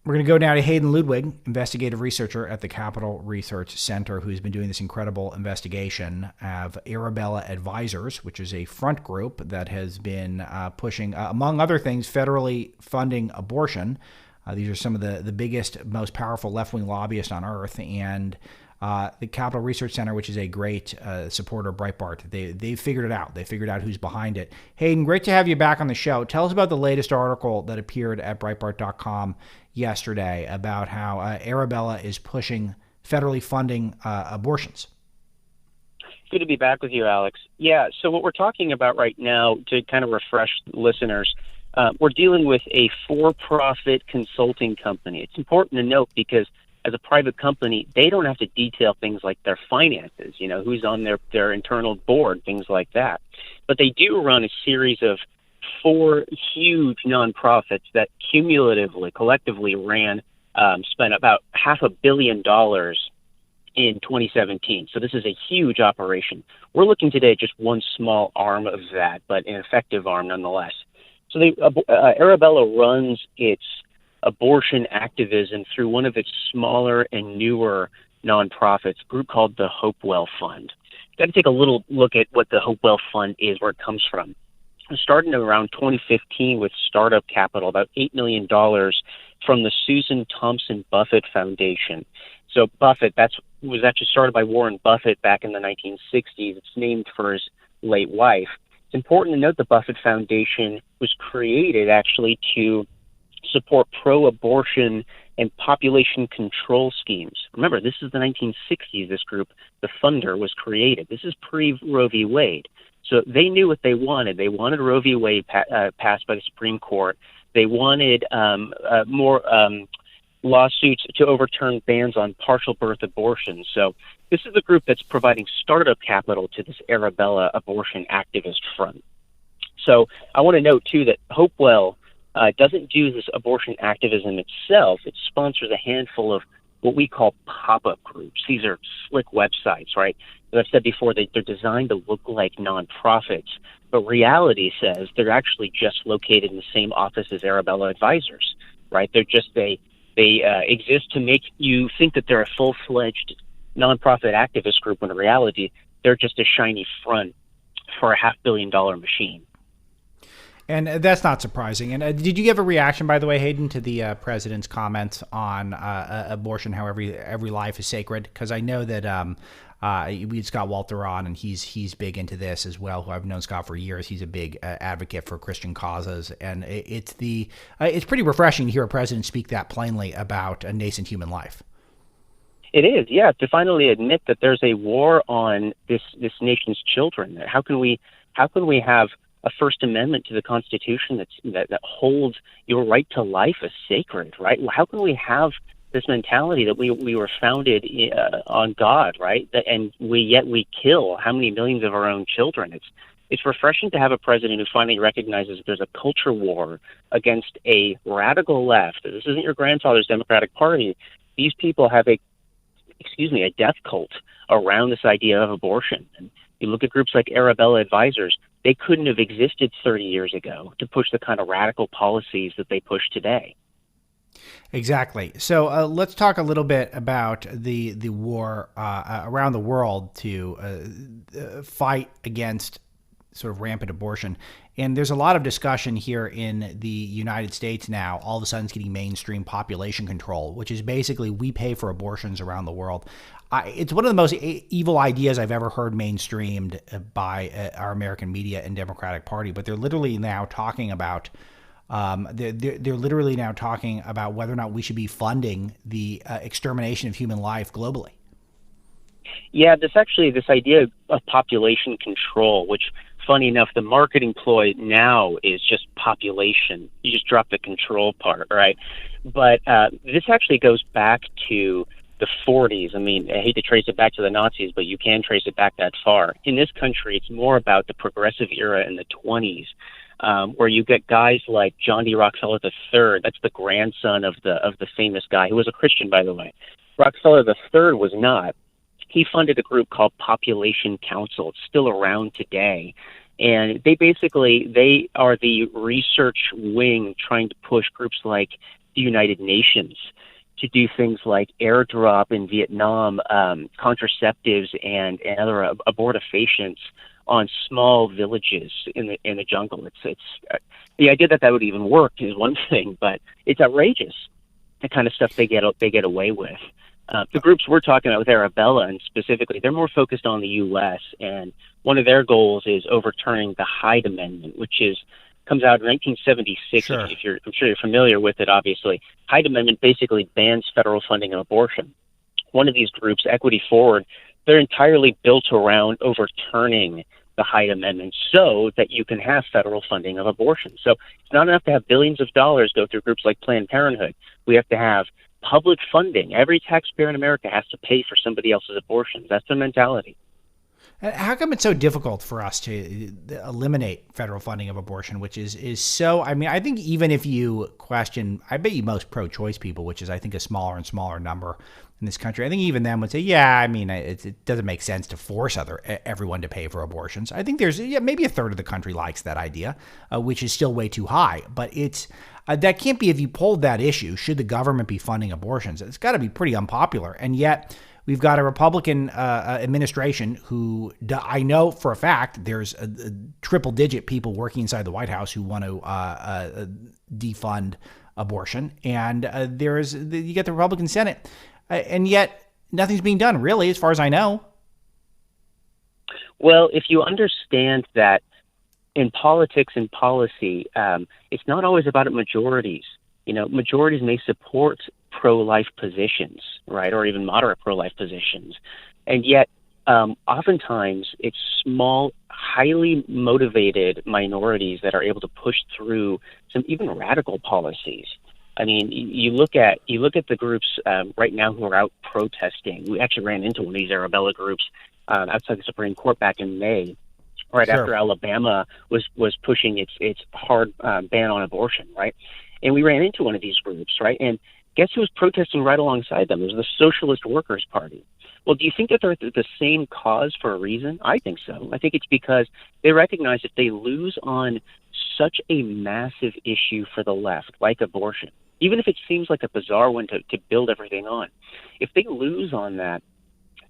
We're going to go now to Hayden Ludwig, investigative researcher at the Capital Research Center, who's been doing this incredible investigation of Arabella Advisors, which is a front group that has been pushing, among other things, federally funding abortion. These are some of the biggest, most powerful left-wing lobbyists on earth. And the Capital Research Center, which is a great supporter of Breitbart, they figured it out. They figured out who's behind it. Hayden, great to have you back on the show. Tell us about the latest article that appeared at Breitbart.com yesterday about how Arabella is pushing federally funding abortions. Good to be back with you, Alex. Yeah, so what we're talking about right now, to kind of refresh listeners, we're dealing with a for-profit consulting company. It's important to note because as a private company, they don't have to detail things like their finances, who's on their internal board, things like that. But they do run a series of 4 huge nonprofits that collectively spent about $500 million in 2017. So this is a huge operation. We're looking today at just one small arm of that, but an effective arm nonetheless. So Arabella runs its abortion activism through one of its smaller and newer nonprofits, a group called the Hopewell Fund. Got to take a little look at what the Hopewell Fund is, where it comes from. It started around 2015 with startup capital, about $8 million from the Susan Thompson Buffett Foundation. So Buffett, was actually started by Warren Buffett back in the 1960s. It's named for his late wife. It's important to note the Buffett Foundation was created actually to support pro-abortion and population control schemes. Remember, this is the 1960s, this group, the funder was created. This is pre-Roe v. Wade. So they knew what they wanted. They wanted Roe v. Wade passed by the Supreme Court. They wanted more lawsuits to overturn bans on partial birth abortion. So this is the group that's providing startup capital to this Arabella abortion activist front. So I want to note, too, that Hopewell doesn't do this abortion activism itself. It sponsors a handful of what we call pop-up groups. These are slick websites, right? As I've said before, they're designed to look like nonprofits, but reality says they're actually just located in the same office as Arabella Advisors, right? They exist to make you think that they're a full-fledged nonprofit activist group, when in reality, they're just a shiny front for a $500 million machine. And that's not surprising. And did you give a reaction, by the way, Hayden, to the president's comments on abortion, how every life is sacred? Because I know that we had Scott Walter on, and he's big into this as well. Who I've known Scott for years. He's a big advocate for Christian causes, and it's pretty refreshing to hear a president speak that plainly about a nascent human life. It is, yeah, to finally admit that there's a war on this nation's children. How can we have a First Amendment to the Constitution that holds your right to life as sacred, right? How can we have this mentality that we were founded on God, right? And we kill how many millions of our own children? It's refreshing to have a president who finally recognizes that there's a culture war against a radical left. This isn't your grandfather's Democratic Party. These people have a death cult around this idea of abortion. And you look at groups like Arabella Advisors, they couldn't have existed 30 years ago to push the kind of radical policies that they push today. Exactly. So let's talk a little bit about the war around the world to fight against sort of rampant abortion. And there's a lot of discussion here in the United States now. All of a sudden it's getting mainstream population control, which is basically we pay for abortions around the world. It's one of the most evil ideas I've ever heard mainstreamed by our American media and Democratic Party. But they're literally now talking about they're literally now talking about whether or not we should be funding the extermination of human life globally. Yeah, this idea of population control, which, funny enough, the marketing ploy now is just population. You just drop the control part, right? But this actually goes back to the 40s. I mean, I hate to trace it back to the Nazis, but you can trace it back that far. In this country, it's more about the progressive era in the 20s, where you get guys like John D. Rockefeller III. That's the grandson of the famous guy who was a Christian, by the way. Rockefeller III was not. He funded a group called Population Council. It's still around today. And they are the research wing trying to push groups like the United Nations to do things like airdrop in Vietnam contraceptives and other abortifacients on small villages in the jungle. It's the idea that would even work is one thing, but it's outrageous the kind of stuff they get away with. The groups we're talking about with Arabella, and specifically, they're more focused on the U.S. and one of their goals is overturning the Hyde Amendment, which comes out in 1976. Sure. I'm sure you're familiar with it. Obviously, Hyde Amendment basically bans federal funding of abortion. One of these groups, Equity Forward, they're entirely built around overturning the Hyde Amendment so that you can have federal funding of abortion. So it's not enough to have billions of dollars go through groups like Planned Parenthood. We have to have public funding. Every taxpayer in America has to pay for somebody else's abortions. That's their mentality. How come it's so difficult for us to eliminate federal funding of abortion, which is so, I mean, I think even if you question, I bet you most pro-choice people, which is I think a smaller and smaller number in this country, I think even them would say, yeah, I mean, it doesn't make sense to force everyone to pay for abortions. I think there's maybe a third of the country likes that idea, which is still way too high. But it's that can't be, if you polled that issue, should the government be funding abortions? It's got to be pretty unpopular. And yet we've got a Republican administration who I know for a fact there's a triple-digit people working inside the White House who want to defund abortion. And you get the Republican Senate. And yet nothing's being done, really, as far as I know. Well, if you understand that in politics and policy, it's not always about majorities. You know, majorities may support pro-life positions, right, or even moderate pro-life positions. And yet, oftentimes, it's small, highly motivated minorities that are able to push through some even radical policies. I mean, you look at the groups right now who are out protesting. We actually ran into one of these Arabella groups outside the Supreme Court back in May, right after Alabama was pushing its hard ban on abortion, right? And we ran into one of these groups, right? And guess who was protesting right alongside them? It was the Socialist Workers Party. Well, do you think that they're the same cause for a reason? I think so. I think it's because they recognize if they lose on such a massive issue for the left, like abortion, even if it seems like a bizarre one to build everything on, if they lose on that,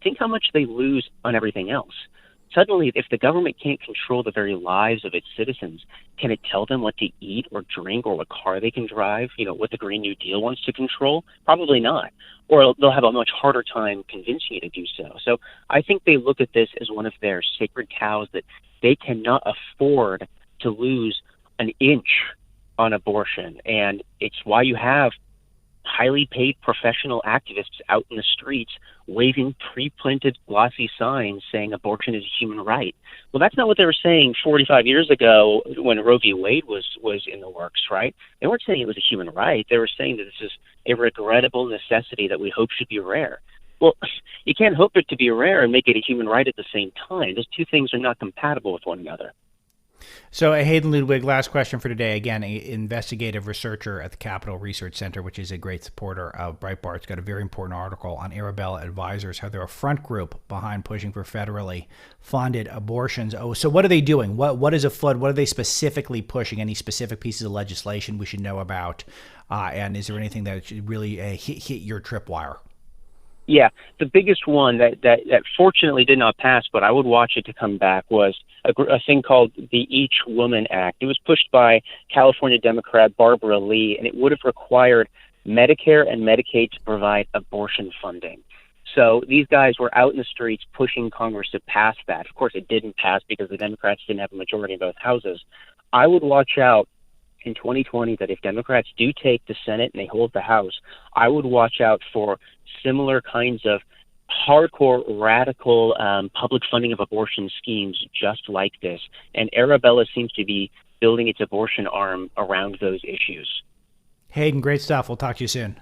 think how much they lose on everything else. Suddenly, if the government can't control the very lives of its citizens, can it tell them what to eat or drink or what car they can drive, you know, what the Green New Deal wants to control? Probably not. Or they'll have a much harder time convincing you to do so. So I think they look at this as one of their sacred cows that they cannot afford to lose an inch on abortion. And it's why you have highly paid professional activists out in the streets waving pre-printed glossy signs saying abortion is a human right. Well, that's not what they were saying 45 years ago when Roe v. Wade was in the works, right? They weren't saying it was a human right. They were saying that this is a regrettable necessity that we hope should be rare. Well, you can't hope it to be rare and make it a human right at the same time. Those two things are not compatible with one another. So Hayden Ludwig, last question for today. Again, an investigative researcher at the Capital Research Center, which is a great supporter of Breitbart. It's got a very important article on Arabella Advisors, how they're a front group behind pushing for federally funded abortions. Oh, so what are they doing? What is afoot? What are they specifically pushing? Any specific pieces of legislation we should know about? And is there anything that should really hit your tripwire? Yeah, the biggest one that fortunately did not pass, but I would watch it to come back, was a thing called the Each Woman Act. It was pushed by California Democrat Barbara Lee, and it would have required Medicare and Medicaid to provide abortion funding. So these guys were out in the streets pushing Congress to pass that. Of course, it didn't pass because the Democrats didn't have a majority in both houses. I would watch out in 2020 that if Democrats do take the Senate and they hold the House, I would watch out for similar kinds of hardcore, radical public funding of abortion schemes just like this. And Arabella seems to be building its abortion arm around those issues. Hayden, great stuff. We'll talk to you soon.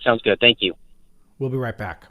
Sounds good. Thank you. We'll be right back.